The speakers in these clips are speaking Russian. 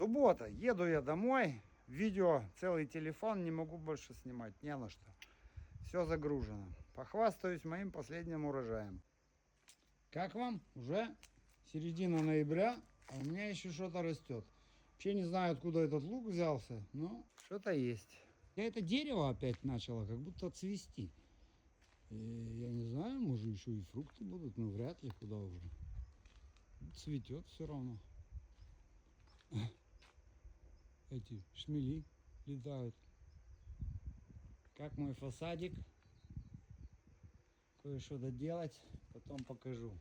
Суббота, еду я домой, видео, целый телефон, не могу больше снимать, не на что. Все загружено. Похвастаюсь моим последним урожаем. Как вам? Уже середина ноября, а у меня еще что-то растет. Вообще не знаю, откуда этот лук взялся, но что-то есть. И это дерево опять начало как будто цвести. И я не знаю, может еще и фрукты будут, но вряд ли, куда уже. Цветет все равно. Эти шмели летают. Как мой фасадик. Кое-что доделать, потом покажу.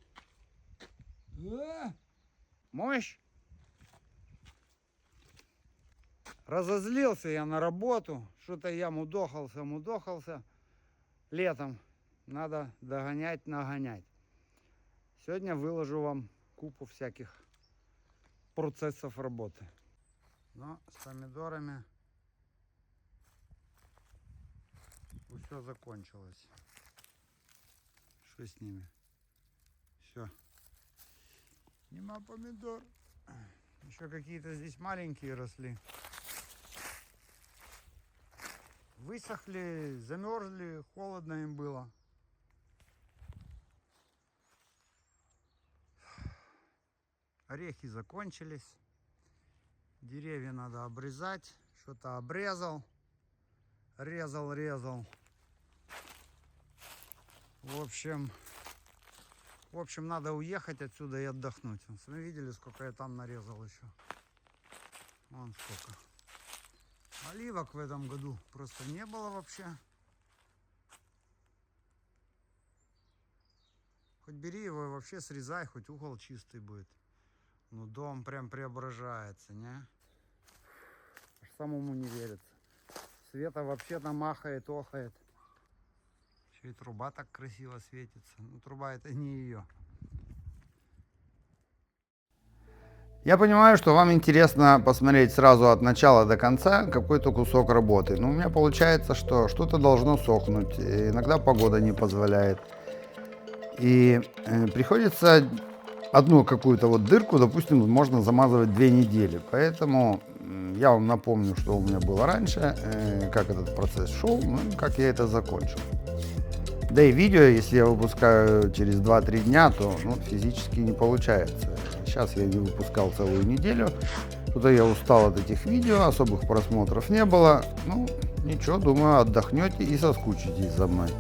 Мощь! Разозлился я на работу. Что-то я мудохался. Летом надо догонять, нагонять. Сегодня выложу вам купу всяких процессов работы. Но с помидорами все закончилось. Что с ними? Все. Нема помидор. Еще какие-то здесь маленькие росли. Высохли, замерзли, холодно им было. Орехи закончились. Деревья надо обрезать. Что-то обрезал. Резал. В общем, надо уехать отсюда и отдохнуть. Вы видели, сколько я там нарезал еще? Вон сколько. Оливок в этом году просто не было вообще. Хоть бери его и вообще срезай, хоть угол чистый будет. Ну дом прям преображается, не? Аж самому не верится. Света вообще там махает, охает. Еще и труба так красиво светится. Ну труба это не ее. Я понимаю, что вам интересно посмотреть сразу от начала до конца какой-то кусок работы. Но у меня получается, что что-то должно сохнуть. Иногда погода не позволяет. И приходится одну какую-то вот дырку, допустим, можно замазывать 2 недели. Поэтому я вам напомню, что у меня было раньше, как этот процесс шел, ну и как я это закончил. Да и видео, если я выпускаю через 2-3 дня, то физически не получается. Сейчас я не выпускал целую неделю. Что-то я устал от этих видео, особых просмотров не было. Ну, ничего, думаю, отдохнете и соскучитесь за мной.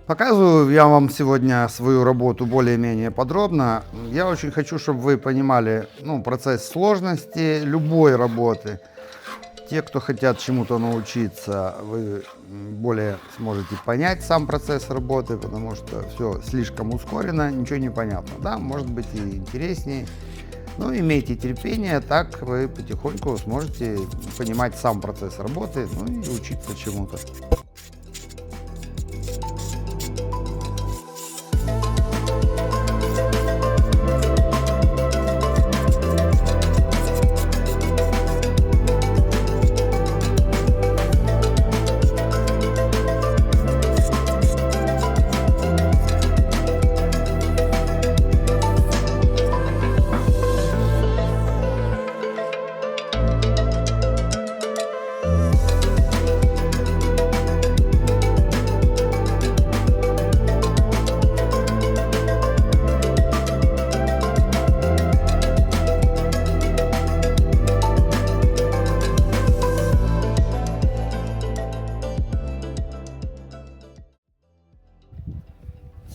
Показываю я вам сегодня свою работу более-менее подробно. Я очень хочу, чтобы вы понимали процесс сложности любой работы. Те, кто хотят чему-то научиться, вы более сможете понять сам процесс работы, потому что все слишком ускорено, ничего не понятно. Да, может быть и интереснее. Но имейте терпение, так вы потихоньку сможете понимать сам процесс работы, и учиться чему-то.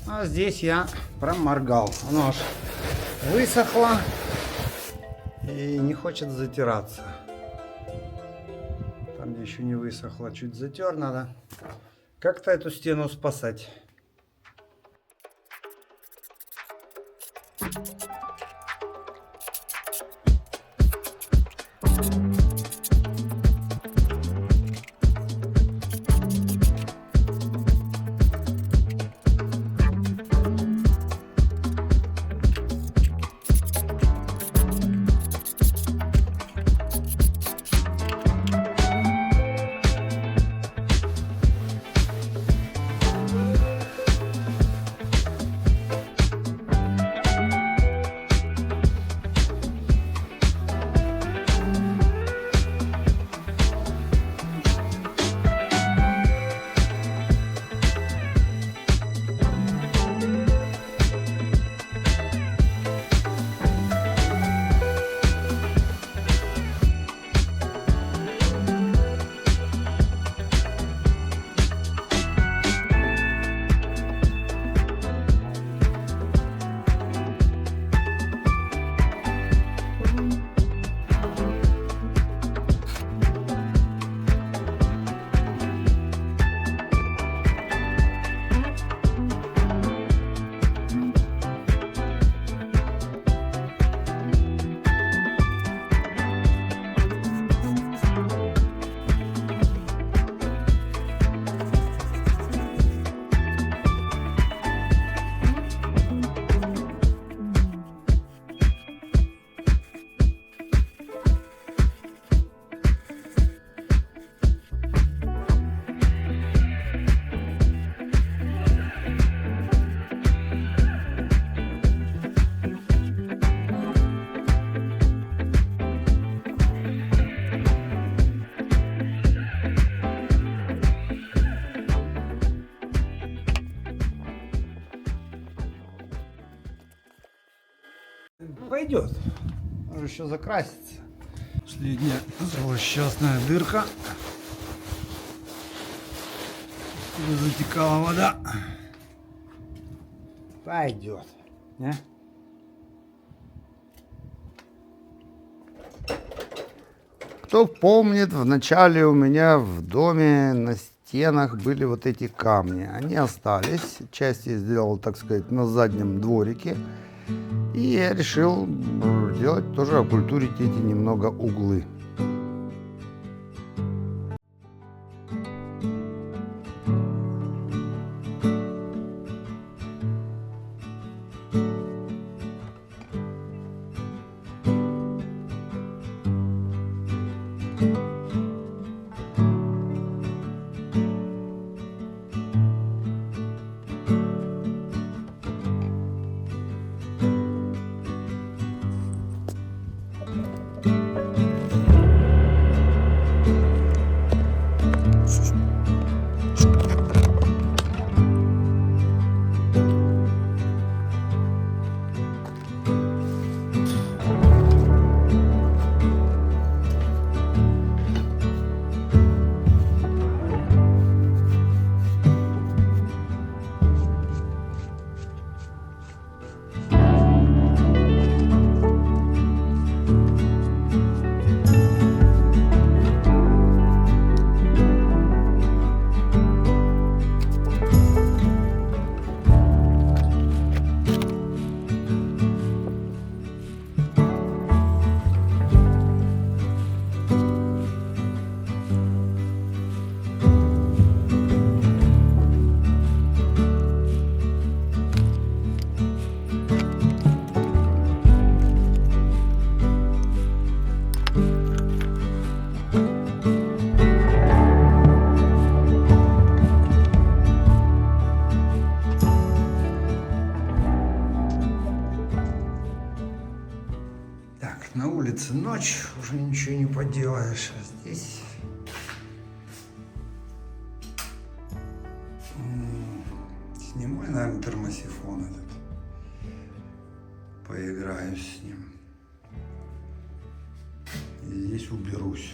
А здесь я проморгал. Оно аж высохло и не хочет затираться. Там, где еще не высохло, чуть затер, надо как-то эту стену спасать. Пойдет. Может еще закраситься. Последняя злосчастная дырка. Откуда затекала вода. Пойдет. Не? Кто помнит, в начале у меня в доме на стенах были вот эти камни. Они остались. Часть я сделал, так сказать, на заднем дворике. И я решил делать тоже, окультурить эти немного углы. На улице ночь, уже ничего не поделаешь. А здесь снимай, наверное, термосифон этот. Поиграюсь с ним. И здесь уберусь.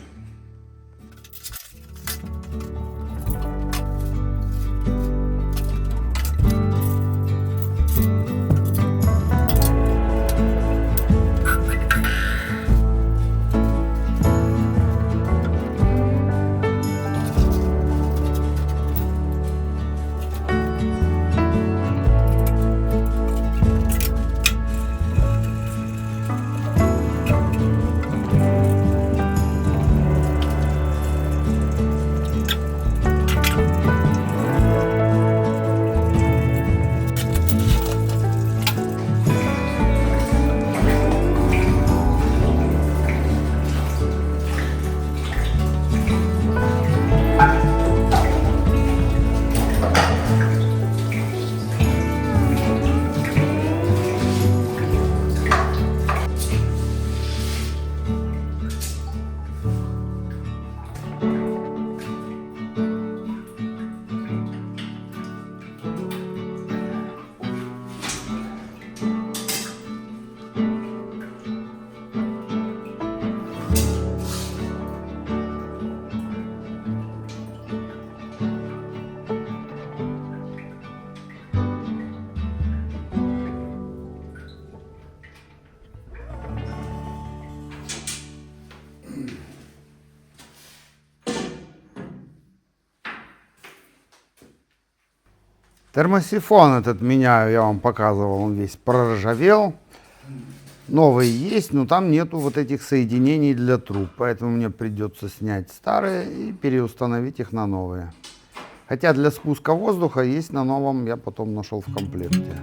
Термосифон этот меняю, я вам показывал, он весь проржавел. Новый есть, но там нету вот этих соединений для труб, поэтому мне придется снять старые и переустановить их на новые. Хотя для спуска воздуха есть на новом, я потом нашел в комплекте.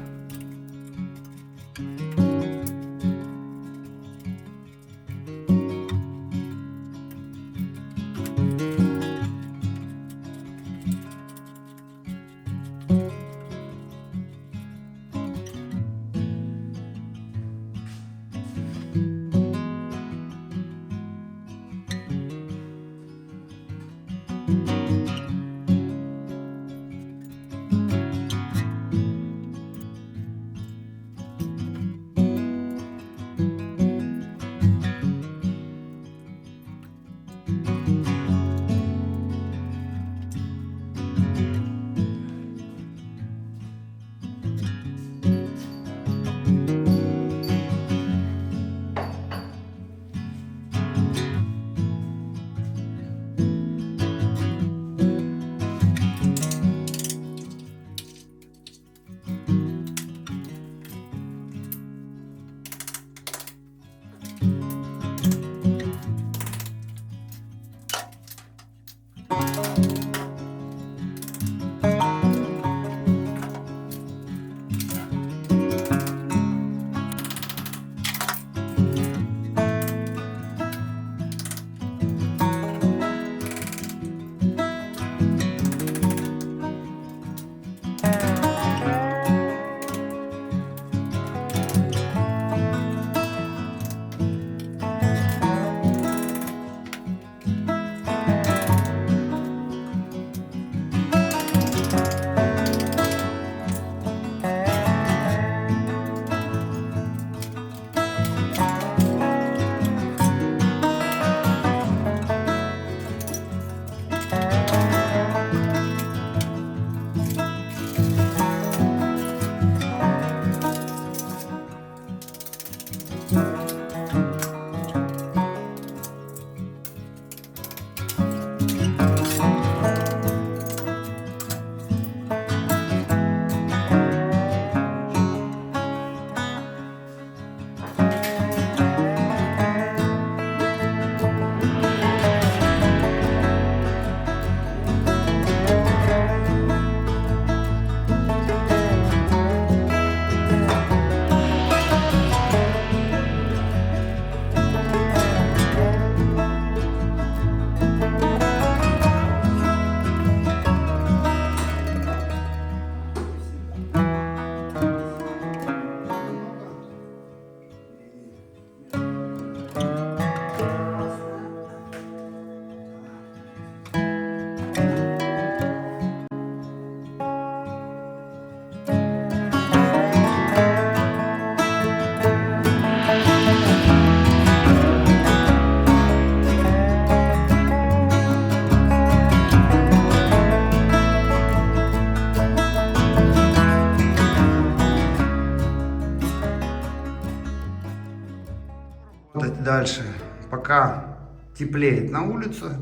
Дальше, пока теплеет на улице,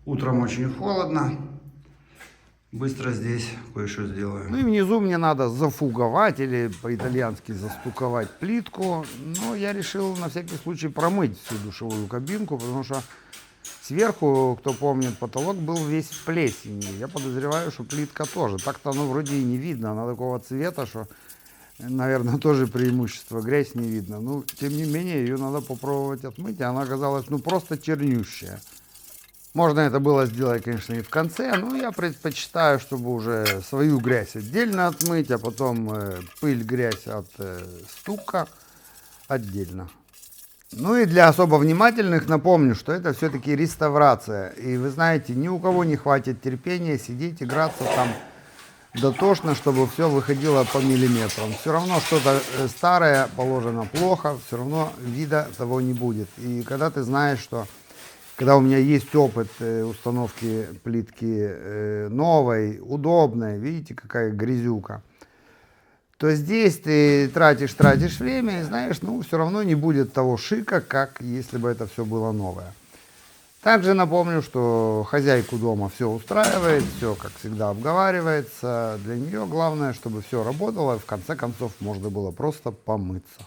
утром очень холодно, быстро здесь кое-что сделаю. Ну и внизу мне надо зафуговать или по-итальянски застуковать плитку, но я решил на всякий случай промыть всю душевую кабинку, потому что сверху, кто помнит, потолок был весь в плесени. Я подозреваю, что плитка тоже. Так-то оно вроде и не видно, она такого цвета, что... Наверное, тоже преимущество, грязь не видно. Но, тем не менее, ее надо попробовать отмыть, и она оказалась, ну, просто чернющая. Можно это было сделать, конечно, и в конце, но я предпочитаю, чтобы уже свою грязь отдельно отмыть, а потом пыль, грязь от стука отдельно. Ну и для особо внимательных напомню, что это все-таки реставрация. И вы знаете, ни у кого не хватит терпения сидеть, играться там дотошно, чтобы все выходило по миллиметрам. Все равно что-то старое положено плохо, все равно вида того не будет. И когда ты знаешь, что когда у меня есть опыт установки плитки новой, удобной, видите, какая грязюка, то здесь ты тратишь время и знаешь, ну, все равно не будет того шика, как если бы это все было новое. Также напомню, что хозяйку дома все устраивает, все, как всегда, обговаривается. Для нее главное, чтобы все работало, и в конце концов можно было просто помыться.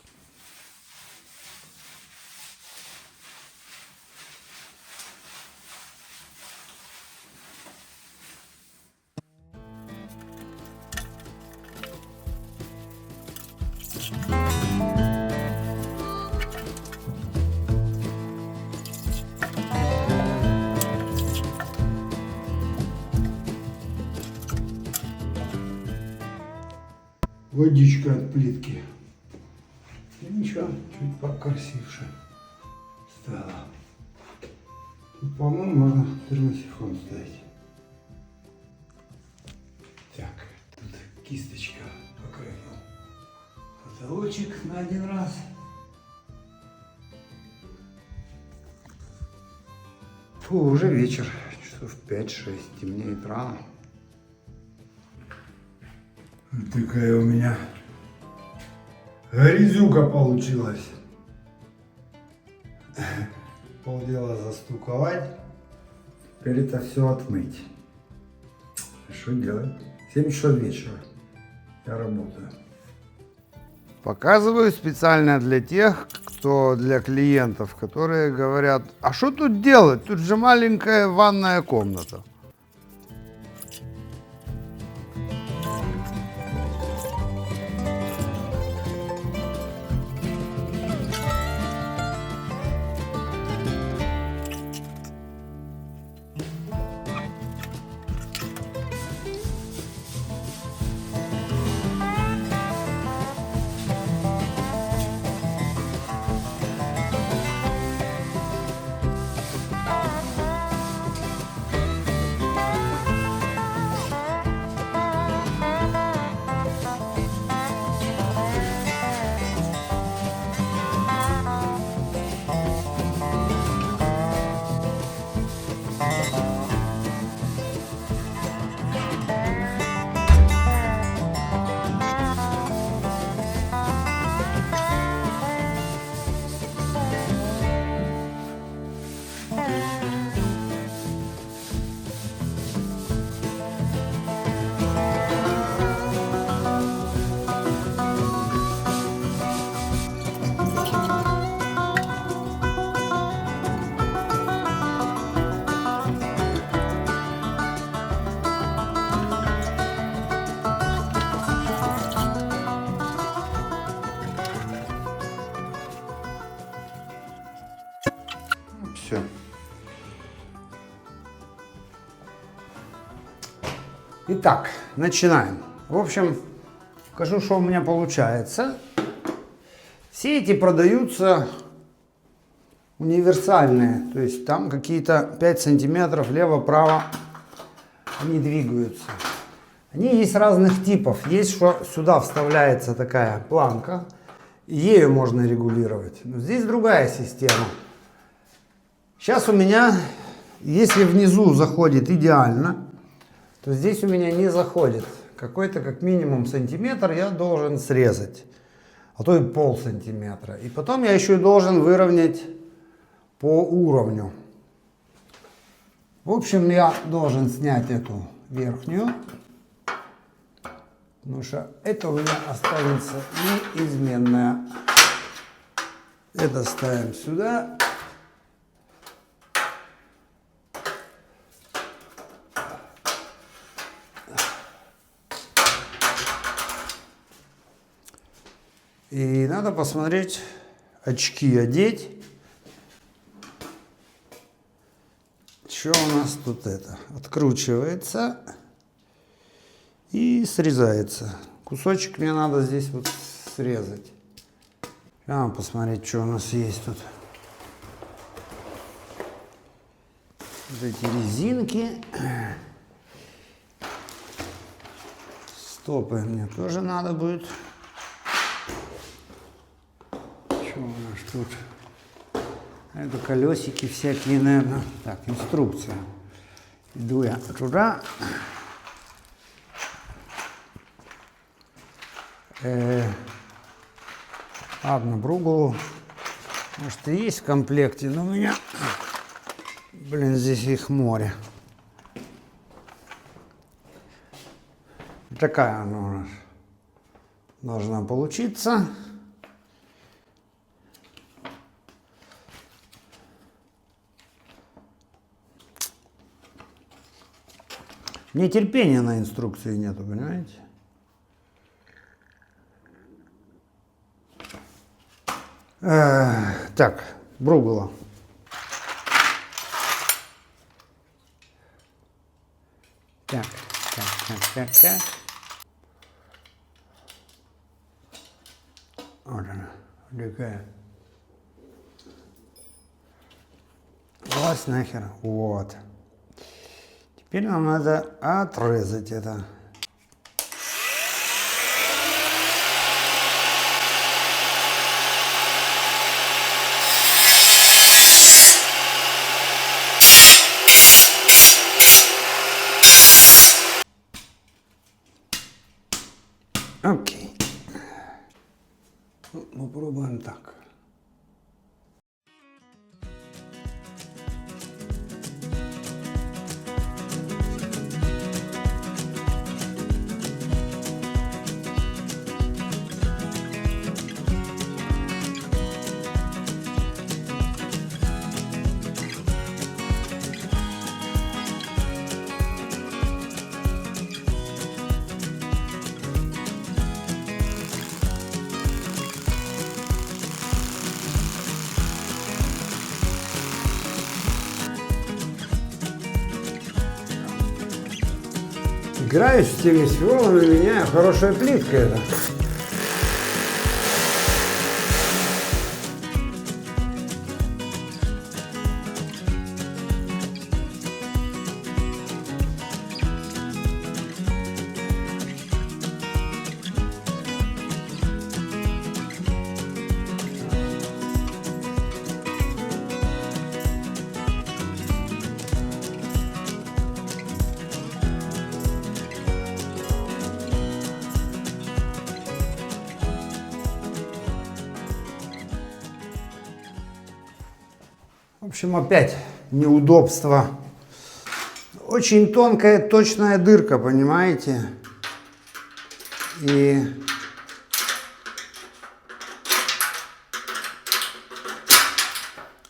Водичка от плитки. И ничего, чуть покрасивше стало. Тут, по-моему, можно термосифон ставить. Так, тут кисточка покрасил потолочек на один раз. Фу, уже вечер, часов 5-6, темнеет рано. Такая у меня грязюка получилась. Полдела застуковать, теперь это все отмыть. Что делать? 7 часов вечера я работаю. Показываю специально для тех, кто для клиентов, которые говорят, а что тут делать? Тут же маленькая ванная комната. Все. Итак, начинаем. В общем, покажу, что у меня получается. Все эти продаются универсальные, то есть там какие-то 5 сантиметров лево-право они двигаются. Они есть разных типов. Есть, что сюда вставляется такая планка, и ею можно регулировать. Но здесь другая система. Сейчас у меня, если внизу заходит идеально, то здесь у меня не заходит. Какой-то как минимум сантиметр я должен срезать, а то и полсантиметра. И потом я еще и должен выровнять по уровню. В общем, я должен снять эту верхнюю, потому что это у меня останется неизменная. Это ставим сюда. И надо посмотреть, очки одеть. Что у нас тут это? Откручивается и срезается. Кусочек мне надо здесь вот срезать. Надо посмотреть, что у нас есть тут. Вот эти резинки. Стопы мне тоже надо будет. Что у нас тут? Это колесики всякие, наверное. Так, инструкция. Иду я туда. Ладно, бругулу. Может, и есть в комплекте, но у меня, блин, здесь их море. Такая она у нас должна получиться. Мне терпения на инструкции нету, понимаете? Так, бругула. Так. Вот она, такая. Влазь нахер. Вот. Теперь нам надо отрезать это. Окей. Попробуем так. Играюсь с теми сверлами, меняю, хорошая плитка это. В общем, опять неудобство. Очень тонкая, точная дырка, понимаете? И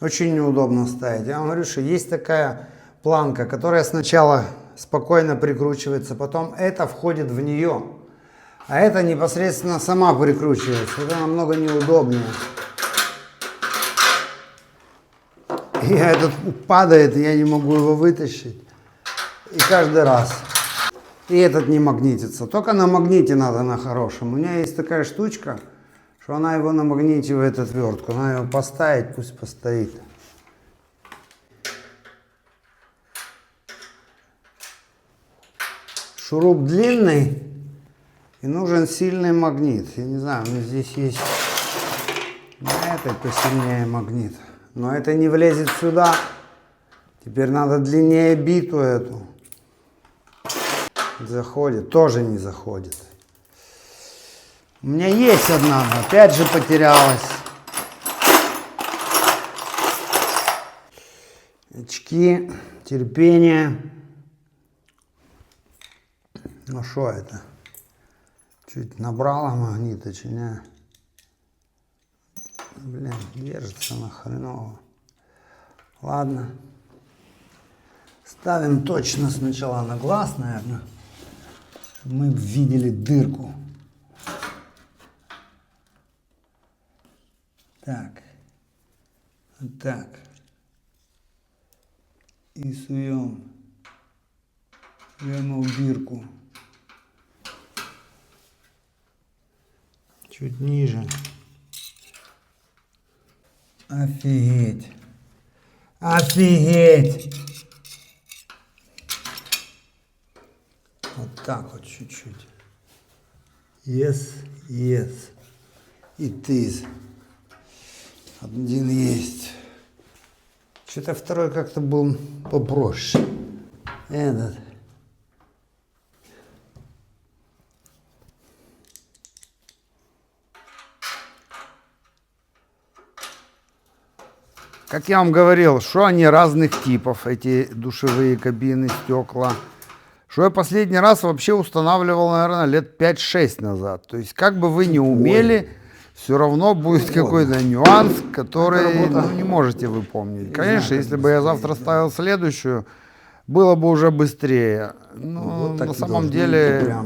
очень неудобно ставить. Я вам говорю, что есть такая планка, которая сначала спокойно прикручивается, потом это входит в нее, а это непосредственно сама прикручивается. Это намного неудобнее. И этот падает, и я не могу его вытащить. И каждый раз. И этот не магнитится. Только на магните надо, на хорошем. У меня есть такая штучка, что она его намагнитивает, отвертку. Надо его поставить, пусть постоит. Шуруп длинный и нужен сильный магнит. Я не знаю, у меня здесь есть на этой посильнее магнит. Но это не влезет сюда. Теперь надо длиннее биту эту. Заходит, тоже не заходит. У меня есть одна, но опять же потерялась. Очки, терпение. Ну что это? Чуть набрала магнита, чи не? Блин, держится на хреново. Ладно. Ставим точно сначала на глаз, наверное, чтобы мы видели дырку. Так. Вот так. И суем прямо в дырку. Чуть ниже. Офигеть. Офигеть. Вот так вот чуть-чуть. Yes, yes. It is. Один есть. Что-то второй как-то был попроще. Этот. Как я вам говорил, что они разных типов, эти душевые кабины, стекла. Что я последний раз вообще устанавливал, наверное, лет 5-6 назад. То есть, как бы вы ни умели, все равно будет какой-то нюанс, который не можете вы помнить. Конечно, если бы я завтра ставил следующую, было бы уже быстрее. Но Вот на самом деле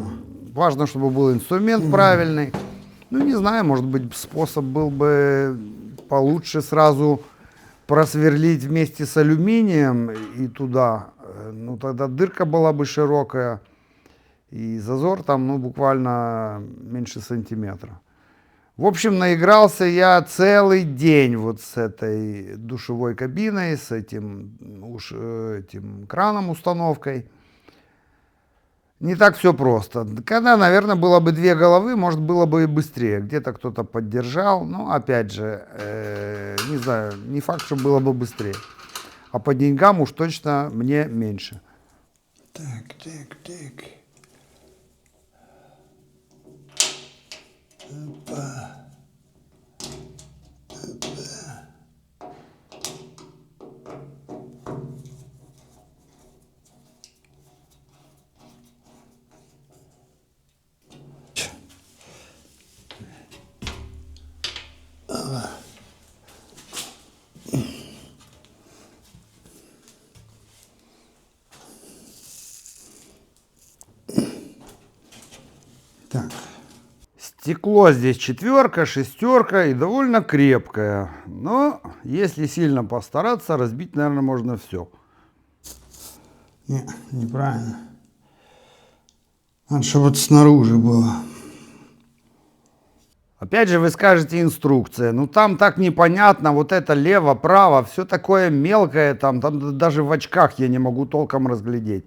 важно, чтобы был инструмент правильный. Ну, не знаю, может быть, способ был бы получше сразу просверлить вместе с алюминием и туда. Ну, тогда дырка была бы широкая, и зазор там, ну, буквально меньше сантиметра. В общем, наигрался я целый день вот с этой душевой кабиной, с этим краном, установкой. Не так все просто. Когда, наверное, было бы две головы, может, было бы и быстрее. Где-то кто-то поддержал. Но, опять же, не знаю, не факт, что было бы быстрее. А по деньгам уж точно мне меньше. Так, так, так. Опа. Так. Стекло здесь 4, 6 и довольно крепкое. Но если сильно постараться, разбить, наверное, можно все. Не, неправильно. Надо, чтобы вот снаружи было. Опять же, вы скажете инструкция. Ну там так непонятно, вот это лево, право, все такое мелкое, там даже в очках я не могу толком разглядеть.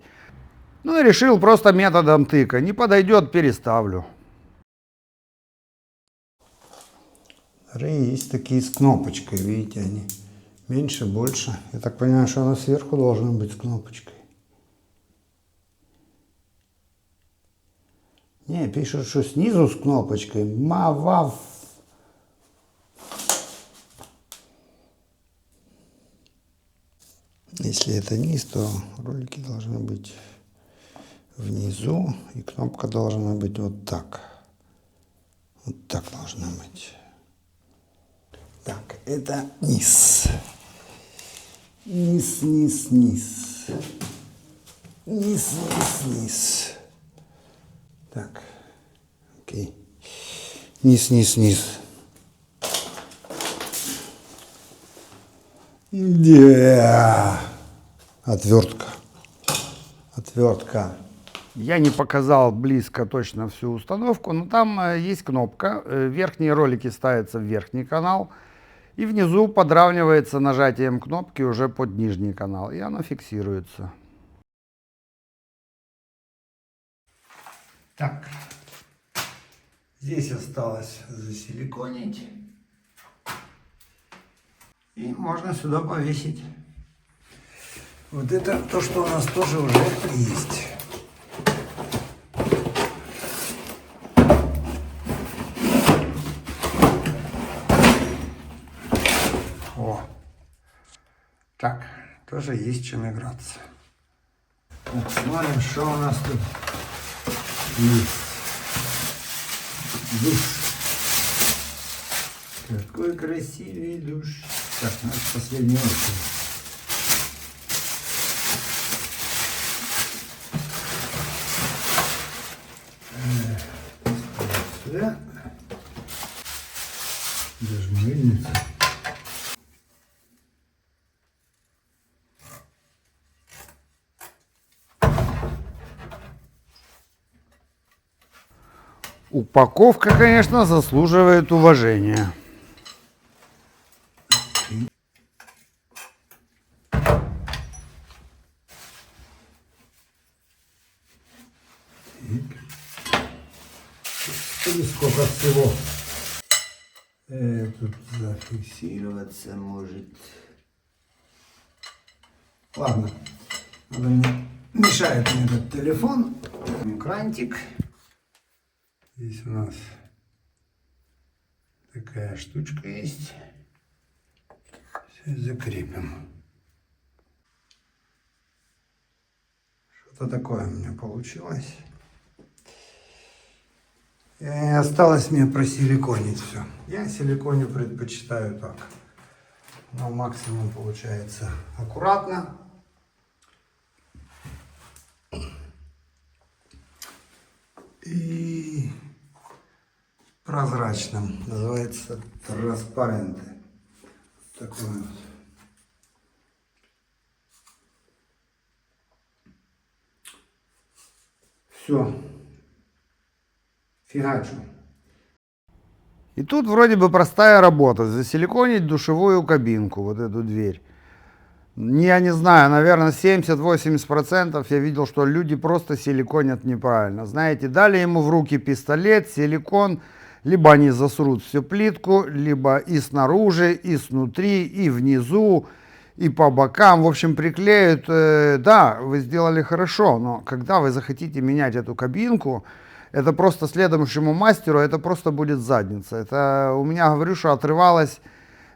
Ну и решил просто методом тыка. Не подойдет, переставлю. Есть такие с кнопочкой, видите, они меньше, больше. Я так понимаю, что она сверху должна быть с кнопочкой. Не, пишут, что снизу с кнопочкой. Мавав. Если это низ, то ролики должны быть внизу, и кнопка должна быть вот так. Вот так должна быть. Так, это низ. Низ, низ, низ. Низ, низ, низ. Так, окей. Низ, низ, низ. Да. Отвертка. Отвертка. Я не показал близко точно всю установку, но там есть кнопка. Верхние ролики ставятся в верхний канал. И внизу подравнивается нажатием кнопки уже под нижний канал. И оно фиксируется. Так. Здесь осталось засиликонить. И можно сюда повесить. Вот это то, что у нас тоже уже есть. О. Так, тоже есть чем играться. Так, смотрим, что у нас тут есть. Душ. Какой красивый душ. Так, надо в последнюю очередь. Сюда. Даже мыльница. Упаковка, конечно, заслуживает уважения. И сколько всего. Тут зафиксироваться может. Ладно, мешает мне этот телефон. Крантик. Здесь у нас такая штучка есть. Все закрепим. Что-то такое у меня получилось. И осталось мне просиликонить все. Я силиконию предпочитаю так. Но максимум получается аккуратно. И прозрачным. Называется транспаренты. Такой вот. Все. Фигачу. И тут вроде бы простая работа. Засиликонить душевую кабинку, вот эту дверь. Я не знаю, наверное, 70-80% я видел, что люди просто силиконят неправильно. Знаете, дали ему в руки пистолет, силикон, либо они засрут всю плитку, либо и снаружи, и снутри, и внизу, и по бокам. В общем, приклеют. Да, вы сделали хорошо, но когда вы захотите менять эту кабинку, это просто следующему мастеру, это просто будет задница. Это у меня, говорю, что отрывалась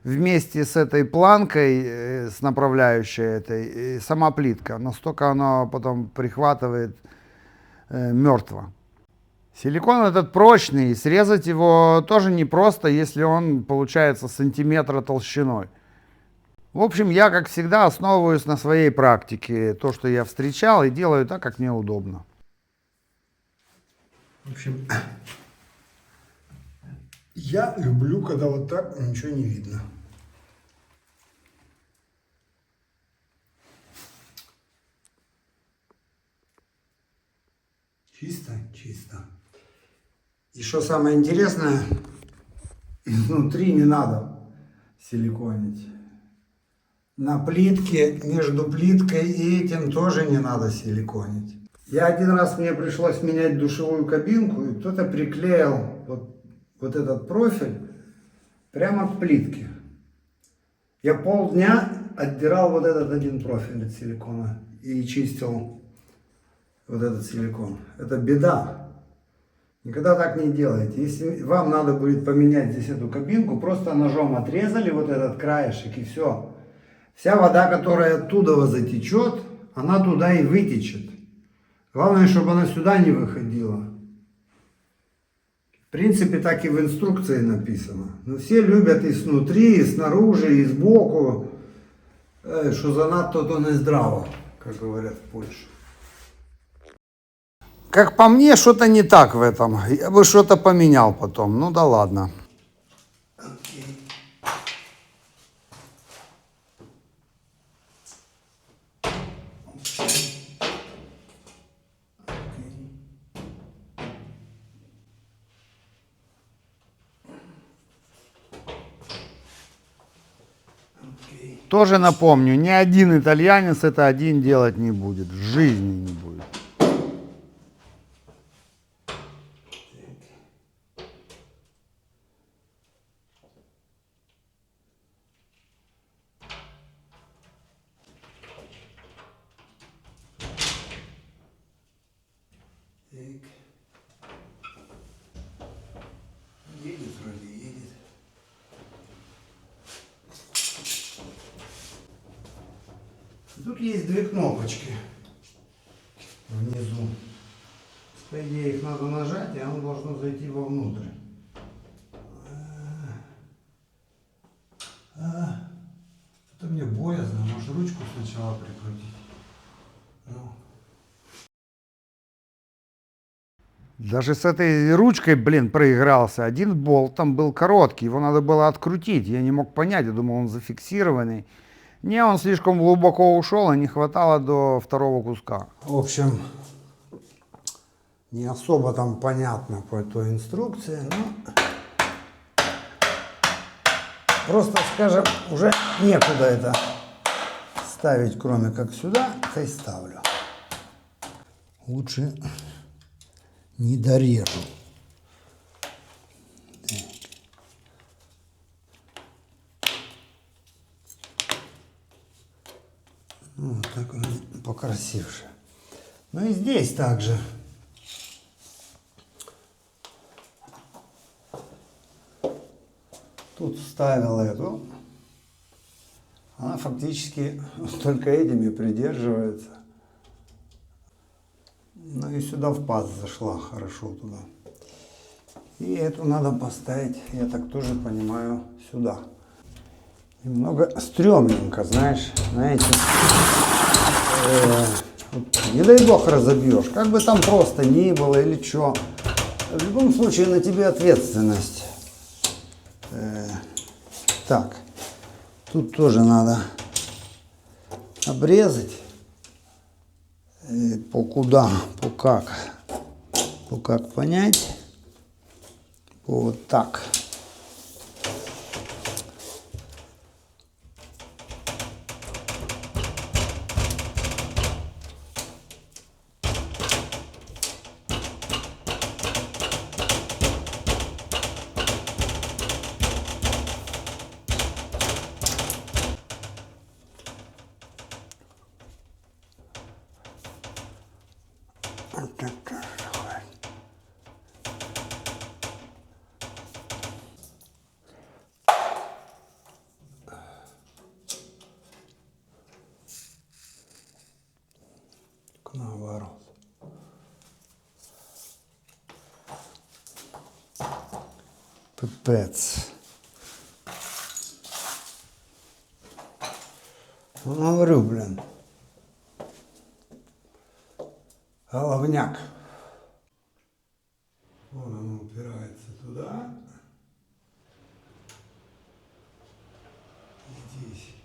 вместе с этой планкой, с направляющей этой, сама плитка. Настолько она потом прихватывает мертво. Силикон этот прочный, срезать его тоже непросто, если он получается сантиметра толщиной. В общем, я, как всегда, основываюсь на своей практике. То, что я встречал, и делаю так, как мне удобно. В общем, я люблю, когда вот так ничего не видно. Чисто, чисто. И что самое интересное, изнутри не надо силиконить. На плитке, между плиткой и этим тоже не надо силиконить. Я один раз, мне пришлось менять душевую кабинку, и кто-то приклеил вот этот профиль прямо к плитке. Я полдня отдирал вот этот один профиль от силикона и чистил вот этот силикон. Это беда. Никогда так не делайте. Если вам надо будет поменять здесь эту кабинку, просто ножом отрезали вот этот краешек и все. Вся вода, которая оттуда затечет, она туда и вытечет. Главное, чтобы она сюда не выходила. В принципе, так и в инструкции написано. Но все любят и снутри, и снаружи, и сбоку, что занадто то не здраво, как говорят в Польше. Как по мне, что-то не так в этом. Я бы что-то поменял потом. Ну да ладно. Тоже напомню, ни один итальянец это один делать не будет. В жизни не будет. Едет вроде, едет. Тут есть две кнопочки внизу. По идее их надо нажать, и оно должно зайти вовнутрь. Это мне боязно, может ручку сначала прикрутить. Ну. Даже с этой ручкой, блин, проигрался. Один болт там был короткий, его надо было открутить. Я не мог понять, я думал, он зафиксированный. Не, он слишком глубоко ушел, и не хватало до второго куска. В общем, не особо там понятно по той инструкции, но просто, скажем, уже некуда это ставить, кроме как сюда, то и ставлю. Лучше не дорежу. Так. Ну, вот так он покрасивше. Ну и здесь также. Тут вставил эту. Она фактически только этими придерживается. Ну и сюда в паз зашла хорошо туда. И эту надо поставить, я так тоже понимаю, сюда. Немного стрёмненько, знаешь, знаете. Не дай бог разобьешь, как бы там просто ни было или что. В любом случае на тебе ответственность. Так, тут тоже надо обрезать. По куда, по как понять. По вот так. Наоборот. Пипец. Ну, говорю, блин. Головняк. Вон оно упирается туда. Здесь.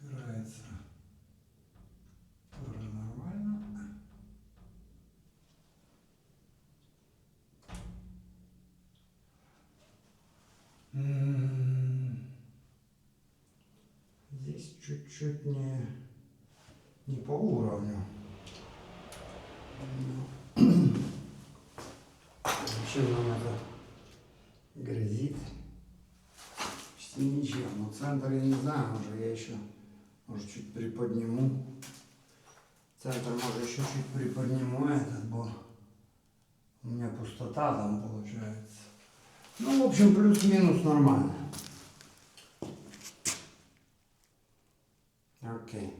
Упирается. Тоже нормально. Здесь чуть-чуть не по уровню. Чем нам это грозит? Почти ничем. Но центр я не знаю, уже я еще, может, чуть приподниму. Центр, может, еще чуть приподниму этот, бо у меня пустота там получается. Ну, в общем, плюс-минус нормально. Окей.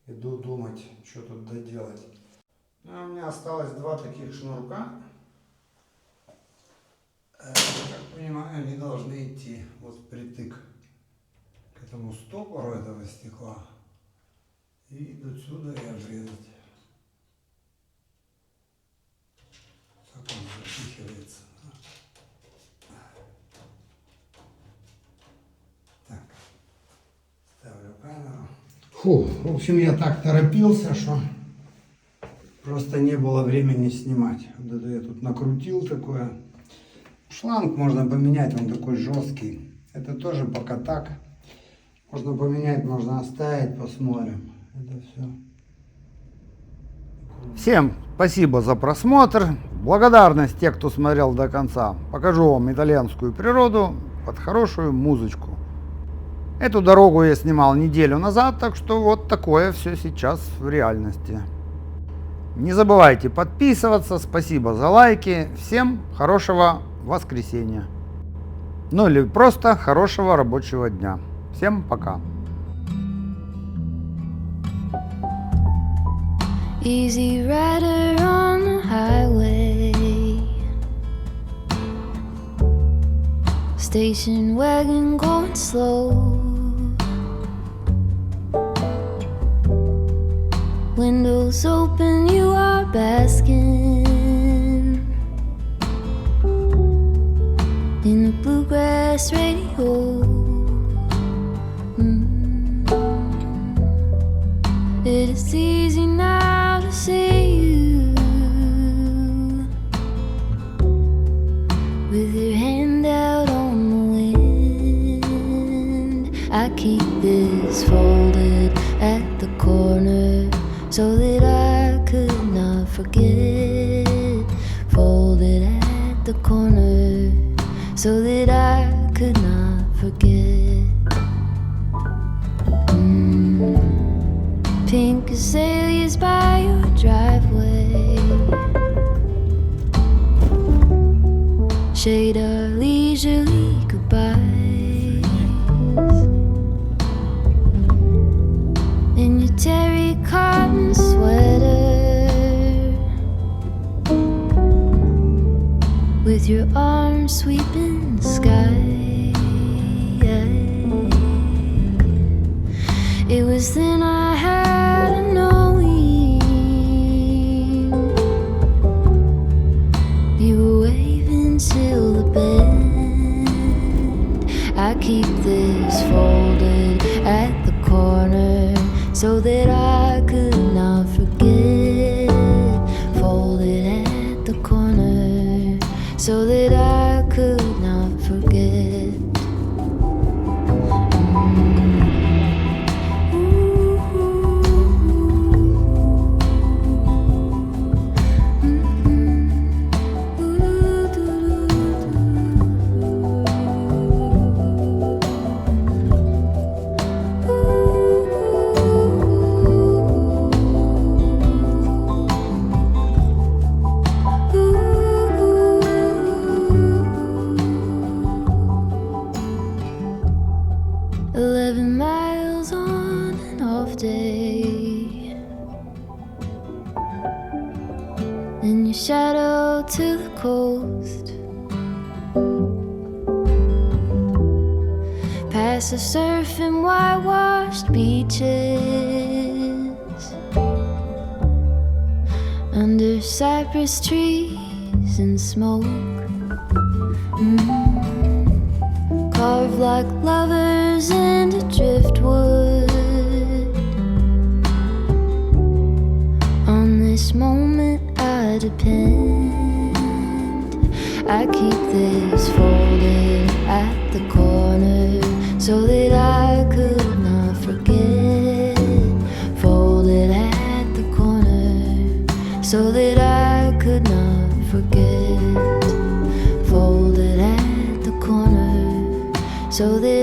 Иду думать, что тут доделать. Ну, у меня осталось два таких шнурка. Как понимаю, они должны идти вот впритык к этому стопору этого стекла. И до сюда и обрезать. Как он запихивается. Так. Ставлю камеру. Фу, в общем, я так торопился, что просто не было времени снимать. Вот это я тут накрутил такое. Шланг можно поменять, он такой жесткий. Это тоже пока так. Можно поменять, можно оставить, посмотрим. Это все. Всем спасибо за просмотр. Благодарность тех, кто смотрел до конца. Покажу вам итальянскую природу под хорошую музычку. Эту дорогу я снимал неделю назад, так что вот такое все сейчас в реальности. Не забывайте подписываться. Спасибо за лайки. Всем хорошего воскресенья. Ну или просто хорошего рабочего дня. Всем пока. Easy rider on the highway, station wagon going slow, windows open, you are basking in the bluegrass radio. It is easy now to see you with your hand out on the wind. I keep this folded at the corner so that I could not forget. Folded at the corner so that I could not forget. Pink azaleas by your driveway shade our leisurely goodbyes. In your terry cotton sweater with your arms sweeping the sky. It was then I had a knowing. You were waving till the bend. I keep this folded at the corner so that I could not forget. Folded at the corner so that I could not forget. And your shadow to the coast, past the surf and whitewashed beaches, under cypress trees and smoke, carved like lovers into driftwood. On this moment I depend. I keep this folded at the corner so that I could not forget. Folded at the corner so that I could not forget. Folded at the corner so that